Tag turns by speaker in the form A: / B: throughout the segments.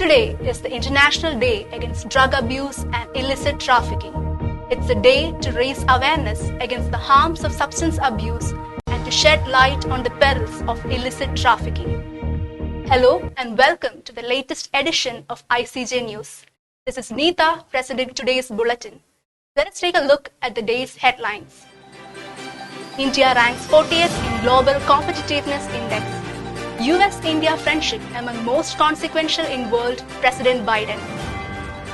A: Today is the International Day Against Drug Abuse and Illicit Trafficking. It's a day to raise awareness against the harms of substance abuse and to shed light on the perils of illicit trafficking. Hello and welcome to the latest edition of ICJ News. This is NEETHA presenting today's bulletin. Let us take a look at the day's headlines. India ranks 40th in Global Competitiveness Index. US-India friendship among most consequential in world, President Biden.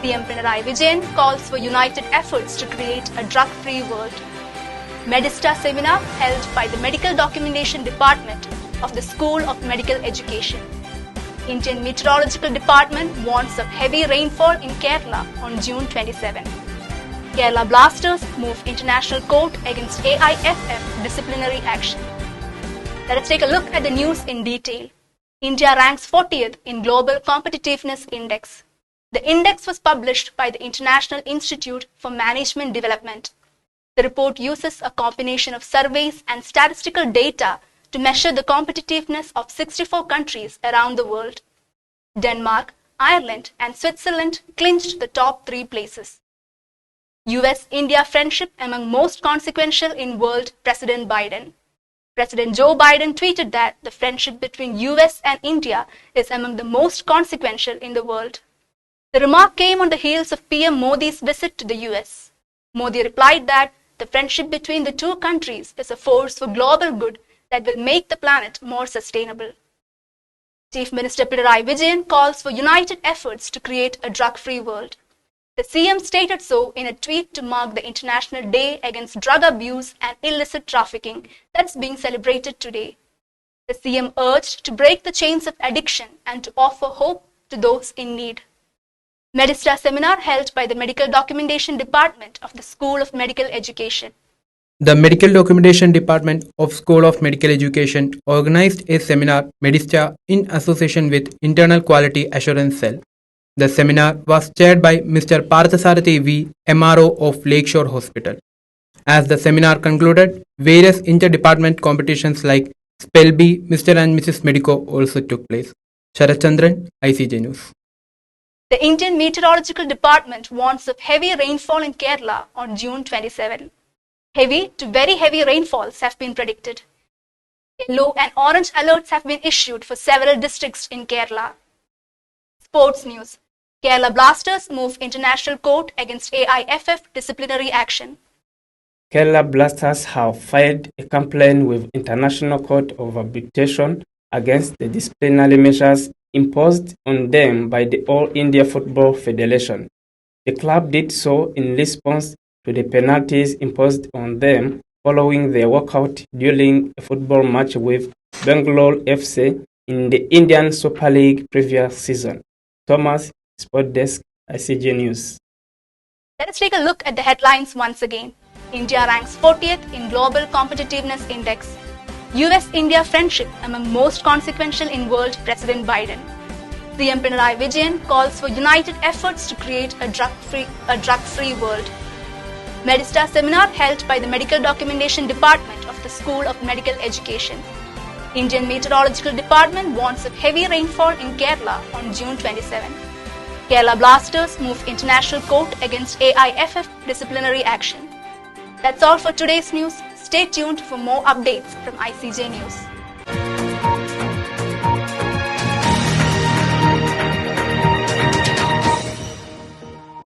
A: CM Pinarayi Vijayan calls for united efforts to create a drug-free world. Medista seminar held by the Medical Documentation Department of the School of Medical Education. Indian Meteorological Department warns of heavy rainfall in Kerala on June 27. Kerala Blasters move international court against AIFF disciplinary action. Let us take a look at the news in detail. India ranks 40th in Global Competitiveness Index. The index was published by the International Institute for Management Development. The report uses a combination of surveys and statistical data to measure the competitiveness of 64 countries around the world. Denmark, Ireland, and Switzerland clinched the top 3 places. US-India friendship among most consequential in world, President Biden. President Joe Biden tweeted that the friendship between US and India is among the most consequential in the world. The remark came on the heels of PM Modi's visit to the US. Modi replied that the friendship between the two countries is a force for global good that will make the planet more sustainable. Chief Minister Pinarayi Vijayan calls for united efforts to create a drug-free world. The CM stated so in a tweet to mark the International Day Against Drug Abuse and Illicit Trafficking that's being celebrated today. The CM urged to break the chains of addiction and to offer hope to those in need. Medista seminar held by the Medical Documentation Department of the School of Medical Education.
B: The Medical Documentation Department of School of Medical Education organized a seminar Medista in association with Internal Quality Assurance Cell. The seminar was chaired by Mr. Parthasarathi V, MRO of Lakeshore Hospital. As the seminar concluded, various inter-department competitions like Spell Bee, Mr. and Mrs. Medico also took place. CHANDRAN, ICJ News.
A: The Indian Meteorological Department warns of heavy rainfall in Kerala on June 27. Heavy to very heavy rainfalls have been predicted. Yellow and orange alerts have been issued for several districts in Kerala. Sports news. Kerala Blasters move international court against AIFF disciplinary action.
C: Kerala Blasters have filed a complaint with International Court of Arbitration against the disciplinary measures imposed on them by the All India Football Federation. The club did so in response to the penalties imposed on them following their walkout during a football match with Bangalore FC in the Indian Super League previous season. Thomas, Sport Desk, ICJ News.
A: Let us take a look at the headlines once again. India ranks 40th in Global Competitiveness Index. US-India friendship among most consequential in world, President Biden. CM Pinarayi Vijayan calls for united efforts to create a drug-free world. Medista seminar held by the Medical Documentation Department of the School of Medical Education. Indian Meteorological Department warns of heavy rainfall in Kerala on June 27. Kerala Blasters move international court against AIFF disciplinary action. That's all for today's news. Stay tuned for more updates from ICJ News.